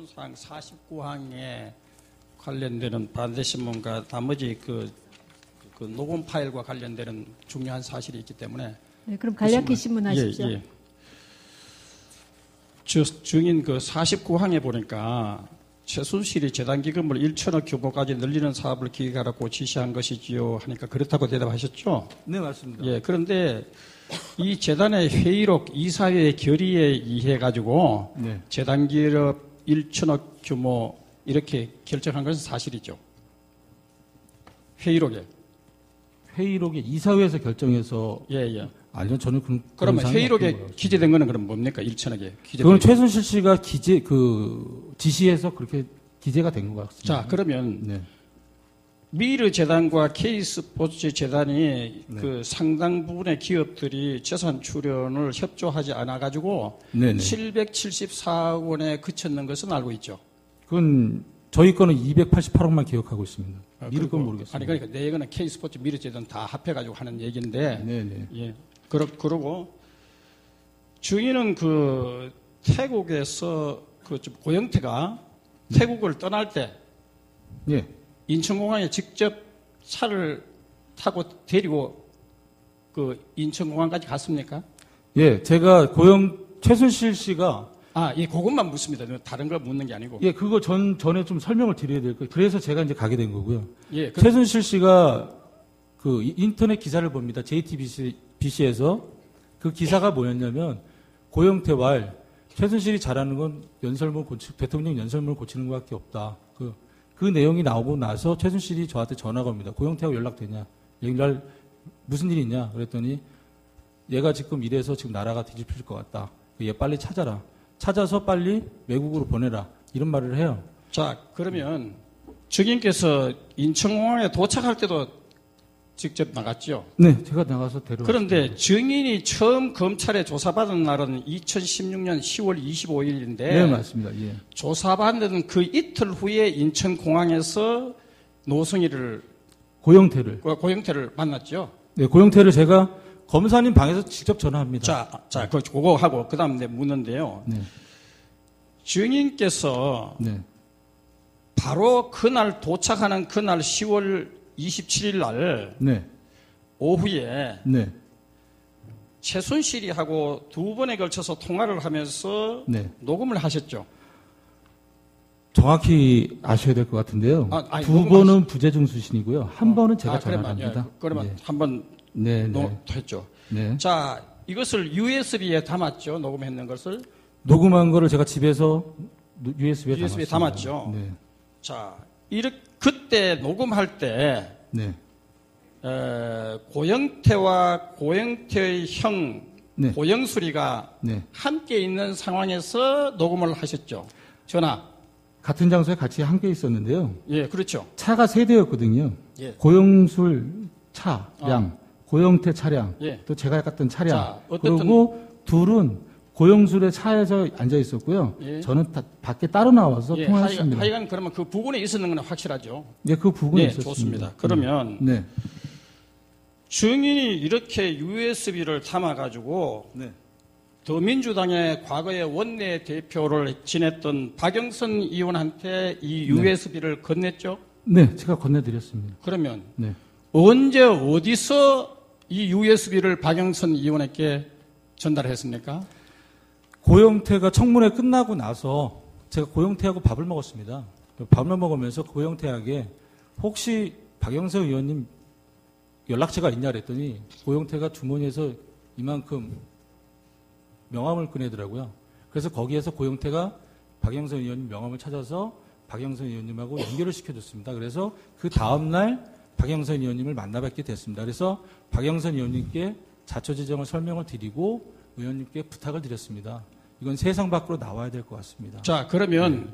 기본사항 49항에 관련되는 반대신문과 나머지 그 녹음 파일과 관련되는 중요한 사실이 있기 때문에. 네, 그럼 간략히 신문하십시오. 예. 증인 그 49항에 보니까 최순실이 재단기금을 1천억 규모까지 늘리는 사업을 기획하라고 지시한 것이지요 하니까 그렇다고 대답하셨죠? 네, 맞습니다. 예, 그런데 이 재단의 회의록 이사회의 결의에 의해 가지고 네. 재단기업 1천억 규모 이렇게 결정한 것은 사실이죠. 회의록에. 회의록에 이사회에서 결정해서. 예. 아니요, 저는 그러면 회의록에 기재된 거는 그럼 뭡니까? 1천억에 기재된. 그건 최순실 씨가 지시해서 그렇게 기재가 된 것 같습니다. 자, 그러면 네. 미르 재단과 K스포츠 재단이 네. 그 상당 부분의 기업들이 재산 출연을 협조하지 않아 가지고 네네. 774억 원에 그쳤는 것은 알고 있죠. 그건 저희 거는 288억만 기억하고 있습니다. 미르 건 모르겠습니다. 아니 그러니까 내 얘기는 K스포츠 미르 재단 다 합해 가지고 하는 얘기인데. 네네. 예. 그러고 증인은 그 태국에서 좀 고영태가 태국을 떠날 때 예. 인천공항에 직접 차를 타고 데리고 그 인천공항까지 갔습니까? 예, 제가 최순실 씨가 예, 그것만 묻습니다. 다른 거 묻는 게 아니고. 예, 그거 전에 좀 설명을 드려야 될 거예요. 그래서 제가 이제 가게 된 거고요. 예, 최순실 씨가 그 인터넷 기사를 봅니다. JTBC에서 그 기사가 뭐였냐면 고영태와 최순실이 잘하는 건 대통령 연설문을 고치는 것밖에 없다. 그 내용이 나오고 나서 최순실이 저한테 전화가 옵니다. 고영태하고 연락되냐? 연락 무슨 일이 있냐? 그랬더니 얘가 지금 이래서 지금 나라가 뒤집힐 것 같다. 얘 빨리 찾아라. 찾아서 빨리 외국으로 보내라. 이런 말을 해요. 자, 그러면 증인께서 인천공항에 도착할 때도 직접 나갔죠? 네, 제가 나가서 데려왔습니다. 그런데 증인이 처음 검찰에 조사받은 날은 2016년 10월 25일인데. 네, 맞습니다. 예. 조사받는 그 이틀 후에 인천공항에서 고영태를 만났죠? 네, 고영태를 제가 검사님 방에서 직접 전화합니다. 자, 그거 하고, 그 다음에 묻는데요. 네. 증인께서 네. 바로 그날 도착하는 그날 10월 27일 날 네. 오후에 네. 최순실이 하고 두 번에 걸쳐서 통화를 하면서 네. 녹음을 하셨죠. 정확히 아셔야 될 것 같은데요. 두 번은 부재중 수신이고요. 한 번은 제가 전화를 합니다. 그러면 네. 한 번 네. 했죠. 네. 자, 이것을 USB에 담았죠. 녹음했는 것을. 녹음한 거를 제가 집에서 USB에 담았죠. 네. 자, 그때 녹음할 때 네. 고영태와 고영태의 형 네. 고영수리가 네. 함께 있는 상황에서 녹음을 하셨죠. 전화. 같은 장소에 같이 함께 있었는데요. 예, 그렇죠. 차가 세 대였거든요. 예. 고영술 차량, 고영태 차량, 예. 또 제가 갔던 차량. 자, 어쨌든 그리고 둘은 고영술의 차에서 앉아 있었고요. 예. 저는 밖에 따로 나와서 예, 통화했습니다. 하여간 그러면 그 부근에 있었는 건 확실하죠. 네, 그 부분에 네, 있었습니다. 좋습니다. 그러면 네. 증인이 이렇게 USB를 담아가지고 네. 더민주당의 과거의 원내 대표를 지냈던 박영선 의원한테 이 USB를 건넸죠? 네, 제가 건네드렸습니다. 그러면 네. 언제 어디서 이 USB를 박영선 의원에게 전달했습니까? 고영태가 청문회 끝나고 나서 제가 고영태하고 밥을 먹었습니다. 밥을 먹으면서 고영태에게 혹시 박영선 의원님 연락처가 있냐 그랬더니 고영태가 주머니에서 이만큼 명함을 꺼내더라고요. 그래서 거기에서 고영태가 박영선 의원님 명함을 찾아서 박영선 의원님하고 연결을 시켜줬습니다. 그래서 그 다음날 박영선 의원님을 만나뵙게 됐습니다. 그래서 박영선 의원님께 자초지정을 설명을 드리고 의원님께 부탁을 드렸습니다. 이건 세상 밖으로 나와야 될 것 같습니다. 자, 그러면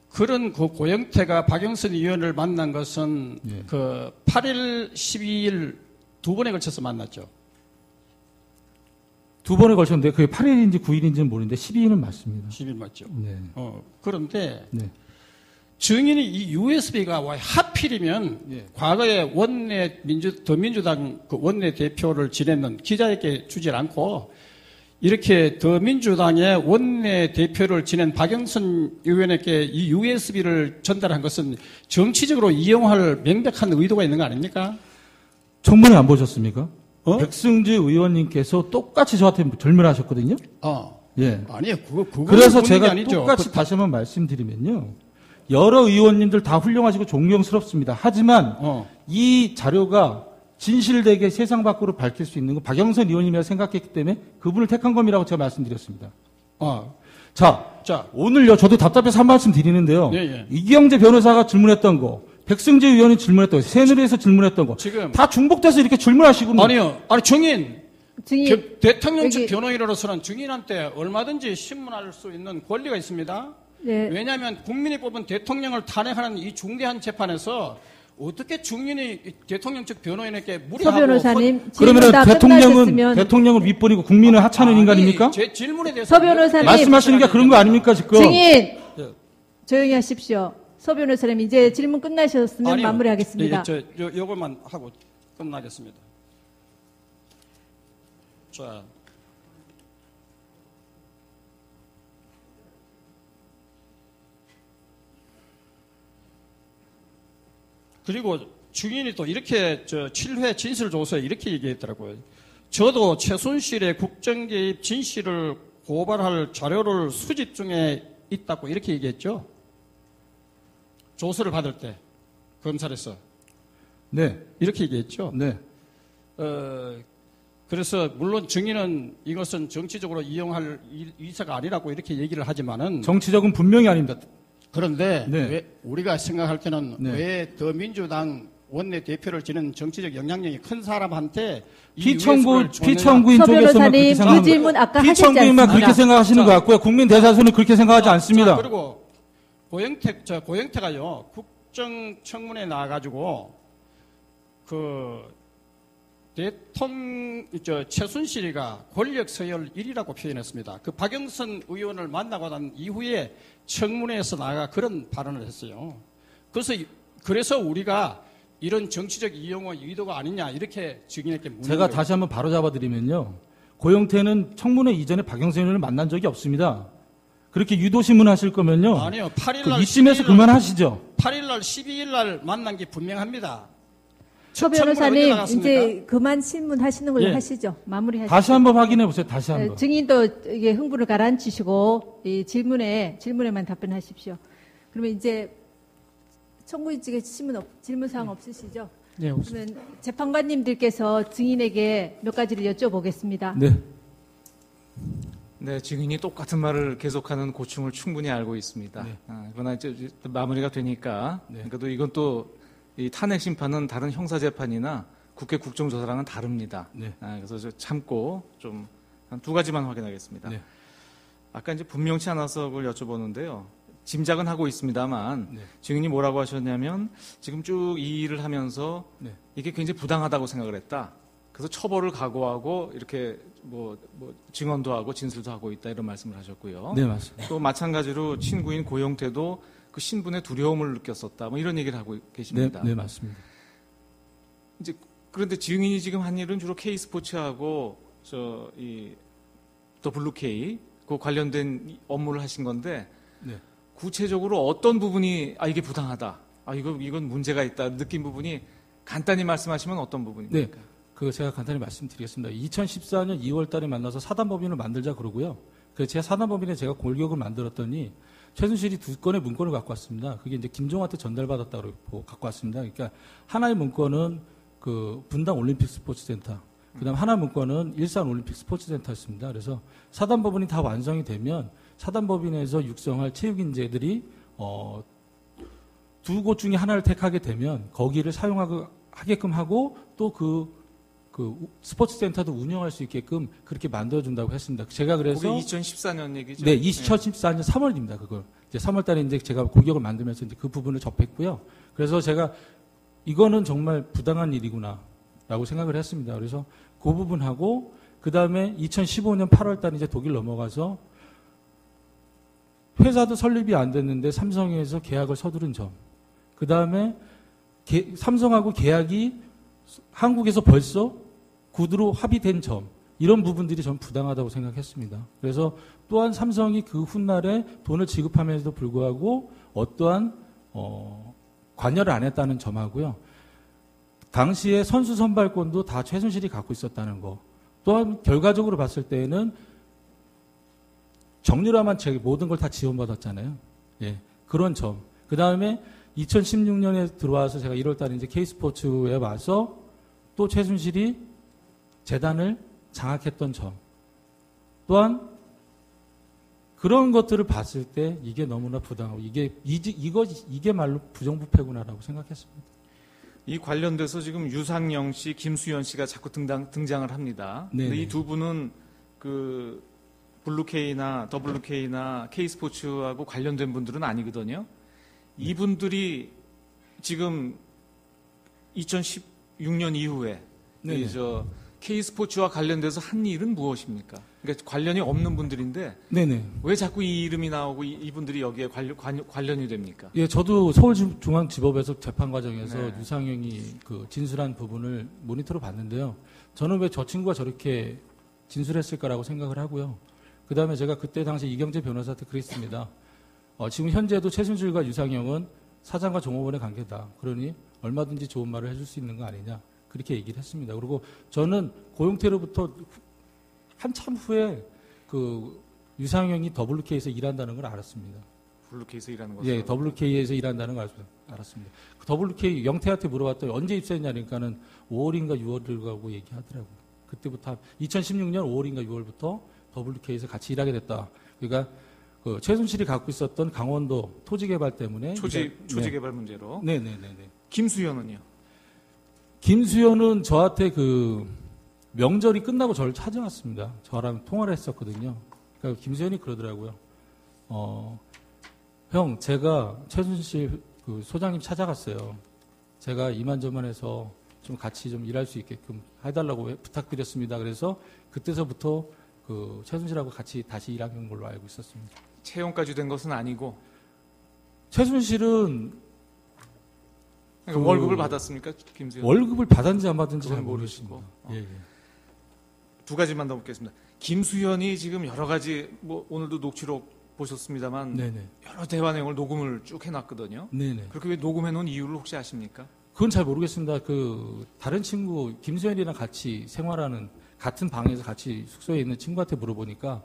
그런 그 고영태가 박영선 의원을 만난 것은 네. 그 8일, 12일 두 번에 걸쳐서 만났죠. 두 번에 걸쳤는데 그게 8일인지 9일인지는 모르는데 12일은 맞습니다. 10일 맞죠. 네. 그런데 네. 증인이 이 USB가 왜 하필이면 예. 과거에 더민주당 그 원내 대표를 지냈는 기자에게 주질 않고 이렇게 더민주당의 원내 대표를 지낸 박영선 의원에게 이 USB를 전달한 것은 정치적으로 이용할 명백한 의도가 있는 거 아닙니까? 청문회 안 보셨습니까? 어? 백승주 의원님께서 똑같이 저한테 질문하셨거든요. 예. 아니요, 그거 그래서 제가 아니죠. 똑같이 다시 한번 말씀드리면요. 여러 의원님들 다 훌륭하시고 존경스럽습니다. 하지만 이 자료가 진실되게 세상 밖으로 밝힐 수 있는 건 박영선 의원님이라 생각했기 때문에 그분을 택한 겁니다라고 제가 말씀드렸습니다. 자, 오늘요, 저도 답답해서 한 말씀 드리는데요. 예. 이경재 변호사가 질문했던 거, 백승재 의원이 질문했던 거, 새누리에서 질문했던 거, 지금 다 중복돼서 이렇게 질문하시고. 아니요, 증인. 증인. 대통령 측 여기- 변호인으로서는 증인한테 얼마든지 신문할 수 있는 권리가 있습니다. 네. 왜냐하면 국민이 뽑은 대통령을 탄핵하는 이 중대한 재판에서 어떻게 증인이 대통령 측 변호인에게 서 무리하고 변호사님, 그러면 질문 다 대통령은 대통령을 윗버리고 국민을 하찮은 인간입니까? 제 질문에 대해서 서 변호사님. 말씀하시는 게 그런 거 아닙니까 지금? 증인 예. 조용히 하십시오. 서 변호사님 이제 질문 끝나셨으면 아니요. 마무리하겠습니다. 요것만 하고 끝나겠습니다. 자. 그리고 증인이 또 이렇게 7회 진술조서에 이렇게 얘기했더라고요. 저도 최순실의 국정개입 진실을 고발할 자료를 수집 중에 있다고 이렇게 얘기했죠. 조서를 받을 때 검찰에서 네, 이렇게 얘기했죠. 네. 그래서 물론 증인은 이것은 정치적으로 이용할 의사가 아니라고 이렇게 얘기를 하지만은 정치적은 분명히 아닙니다. 그런데 네. 왜 우리가 생각할 때는 네. 왜 더민주당 원내 대표를 지는 정치적 영향력이 큰 사람한테 피청구인 서 쪽에서만 그렇게 변호사님 그 생각합니다. 질문 아까 하셨지 피청구인만 않습니까? 그렇게 생각하시는 것 같고요. 국민 대다수는 그렇게 생각하지 않습니다. 그리고 고영태가요 국정청문회에 나와가지고 최순실이가 권력 서열 1위라고 표현했습니다. 그 박영선 의원을 만나고 난 이후에 청문회에서 나가 그런 발언을 했어요. 그래서 우리가 이런 정치적 이용의 의도가 아니냐 이렇게 증인에게 묻는 제가 거예요. 다시 한번 바로 잡아드리면요. 고영태는 청문회 이전에 박영선 의원을 만난 적이 없습니다. 그렇게 유도신문 하실 거면요. 아니요. 8일날 이쯤에서 그만하시죠. 8일날 12일날 만난 게 분명합니다. 서 청문회 언제 변호사님 나갔습니까? 이제 그만 신문 하시는 걸로 예. 하시죠. 마무리하시죠. 다시 한번 확인해 보세요. 다시 한번. 증인도 이게 흥분을 가라앉히시고 이 질문에만 답변하십시오. 그러면 이제 청구인 측에 질문 사항 없으시죠? 네, 그러면 재판관님들께서 증인에게 몇 가지를 여쭤보겠습니다. 네. 네, 증인이 똑같은 말을 계속하는 고충을 충분히 알고 있습니다. 네. 그러나 이제 마무리가 되니까, 네. 그래도 이건 또 이 탄핵 심판은 다른 형사 재판이나 국회 국정조사랑은 다릅니다. 네. 그래서 저 참고 좀 한 두 가지만 확인하겠습니다. 네. 아까 이제 분명치 않아서 그걸 여쭤보는데요. 짐작은 하고 있습니다만 네. 증인이 뭐라고 하셨냐면 지금 쭉 이 일을 하면서 네. 이게 굉장히 부당하다고 생각을 했다. 그래서 처벌을 각오하고 이렇게 뭐 증언도 하고 진술도 하고 있다 이런 말씀을 하셨고요. 네, 맞습니다. 또 마찬가지로 친구인 고영태도 그 신분의 두려움을 느꼈었다. 뭐 이런 얘기를 하고 네, 계십니다. 네, 맞습니다. 이제 그런데 증인이 지금 한 일은 주로 K스포츠하고 더 블루K 그 관련된 업무를 하신 건데 네. 구체적으로 어떤 부분이 이게 부당하다. 이건 문제가 있다. 느낀 부분이 간단히 말씀하시면 어떤 부분입니까? 그 제가 간단히 말씀드리겠습니다. 2014년 2월 달에 만나서 사단법인을 만들자 그러고요. 그래서 제가 사단법인에 제가 골격을 만들었더니 최순실이 2건의 문건을 갖고 왔습니다. 그게 이제 김종한테 전달받았다고 갖고 왔습니다. 그러니까 하나의 문건은 그 분당 올림픽 스포츠센터, 그다음 하나 문건은 일산 올림픽 스포츠센터였습니다. 그래서 사단법인이 다 완성이 되면 사단법인에서 육성할 체육인재들이 두 곳 중에 하나를 택하게 되면 거기를 사용하게끔 하고 또 그 스포츠센터도 운영할 수 있게끔 그렇게 만들어준다고 했습니다. 제가 그래서 그게 2014년 얘기죠? 네, 2014년 3월입니다. 그걸 이제 3월 달에 이제 제가 골격을 만들면서 이제 그 부분을 접했고요. 그래서 제가 이거는 정말 부당한 일이구나라고 생각을 했습니다. 그래서 그 부분하고 그 다음에 2015년 8월 달에 이제 독일 넘어가서 회사도 설립이 안 됐는데 삼성에서 계약을 서두른 점. 그 다음에 삼성하고 계약이 한국에서 벌써 구두로 합의된 점. 이런 부분들이 전 부당하다고 생각했습니다. 그래서 또한 삼성이 그 훗날에 돈을 지급하면서도 불구하고 어떠한 관여를 안 했다는 점하고요. 당시에 선수 선발권도 다 최순실이 갖고 있었다는 거. 또한 결과적으로 봤을 때에는 정유라만 모든 걸 다 지원받았잖아요. 예, 그런 점. 그 다음에 2016년에 들어와서 제가 1월달에 이제 K스포츠에 와서 또 최순실이 재단을 장악했던 점. 또한 그런 것들을 봤을 때 이게 너무나 부당하고 이게 말로 부정부패구나라고 생각했습니다. 이 관련돼서 지금 유상영 씨, 김수현 씨가 자꾸 등장을 합니다. 네네. 근데 이 두 분은 그 블루K나 WK나 K스포츠하고 관련된 분들은 아니거든요. 이분들이 지금 2016년 이후에 네네. K스포츠와 관련돼서 한 일은 무엇입니까? 그러니까 관련이 없는 분들인데 네네. 왜 자꾸 이 이름이 나오고 이분들이 여기에 관련이 됩니까? 예, 저도 서울중앙지법에서 재판 과정에서 네. 유상영이 그 진술한 부분을 모니터로 봤는데요. 저는 왜 저 친구가 저렇게 진술했을까라고 생각을 하고요. 그 다음에 제가 그때 당시 이경재 변호사한테 그랬습니다. 지금 현재도 최순실과 유상영은 사장과 종업원의 관계다. 그러니 얼마든지 좋은 말을 해줄 수 있는 거 아니냐. 그렇게 얘기를 했습니다. 그리고 저는 고용태로부터 한참 후에 그 유상영이 WK에서 일한다는 걸 알았습니다. 블루K에서 일하는 거죠? 예, WK에서 일한다는 걸 알았습니다. 그 WK 영태한테 물어봤더니 언제 입사했냐니까는 5월인가 6월이라고 얘기하더라고요. 그때부터 2016년 5월인가 6월부터 WK에서 같이 일하게 됐다. 그러니까 그 최순실이 갖고 있었던 강원도 토지 개발 때문에 초지 개발 문제로. 네네네네. 김수현은요? 김수현은 저한테 그 명절이 끝나고 저를 찾아왔습니다. 저랑 통화를 했었거든요. 그러니까 김수현이 그러더라고요. 형, 제가 최순실 그 소장님 찾아갔어요. 제가 이만저만해서 좀 같이 좀 일할 수 있게끔 해달라고 부탁드렸습니다. 그래서 그때서부터 그 최순실하고 같이 다시 일한 걸로 알고 있었습니다. 채용까지 된 것은 아니고 최순실은 그러니까 월급을 받았습니까, 김수현? 월급을 받았는지 안 받았는지 잘 그건 모르겠습니다. 모르시고. 예, 예. 두 가지만 더 묻겠습니다. 김수현이 지금 여러 가지 뭐 오늘도 녹취록 보셨습니다만 네네. 여러 대화 내용을 녹음을 쭉 해놨거든요. 네네. 그렇게 왜 녹음해놓은 이유를 혹시 아십니까? 그건 잘 모르겠습니다. 그 다른 친구 김수현이랑 같이 생활하는 같은 방에서 같이 숙소에 있는 친구한테 물어보니까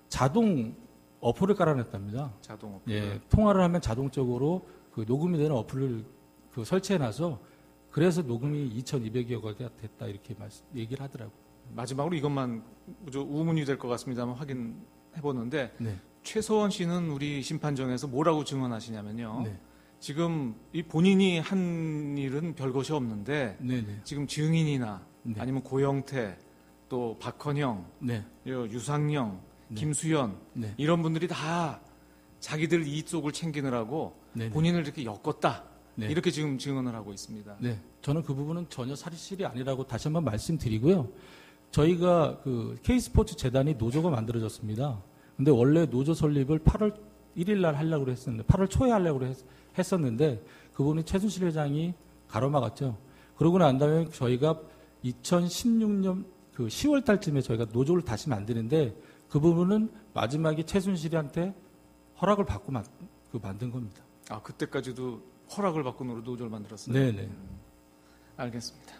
자동 어플을 깔아냈답니다. 자동 어플. 예, 통화를 하면 자동적으로 그 녹음이 되는 어플을 그 설치해놔서 그래서 녹음이 2,200여 개가 됐다 이렇게 얘기를 하더라고요. 마지막으로 이것만 우문이 될 것 같습니다만 확인해보는데 네. 최서원 씨는 우리 심판정에서 뭐라고 증언하시냐면요. 네. 지금 이 본인이 한 일은 별것이 없는데 네네. 지금 증인이나 네. 아니면 고영태 또 박헌영, 네. 유상영, 네. 김수현 네. 이런 분들이 다 자기들 이익 속을 챙기느라고 네네. 본인을 이렇게 엮었다. 네. 이렇게 지금 증언을 하고 있습니다. 네. 저는 그 부분은 전혀 사실이 아니라고 다시 한번 말씀드리고요. 저희가 그 K스포츠 재단이 노조가 만들어졌습니다. 근데 원래 노조 설립을 8월 1일 날 하려고 했었는데 8월 초에 하려고 했었는데 그분이 최순실 회장이 가로막았죠. 그러고 난 다음에 저희가 2016년 그 10월 달쯤에 저희가 노조를 다시 만드는데 그 부분은 마지막에 최순실한테 허락을 받고 만든 겁니다. 아, 그때까지도 허락을 받고 노조를 만들었어요? 네네. 알겠습니다.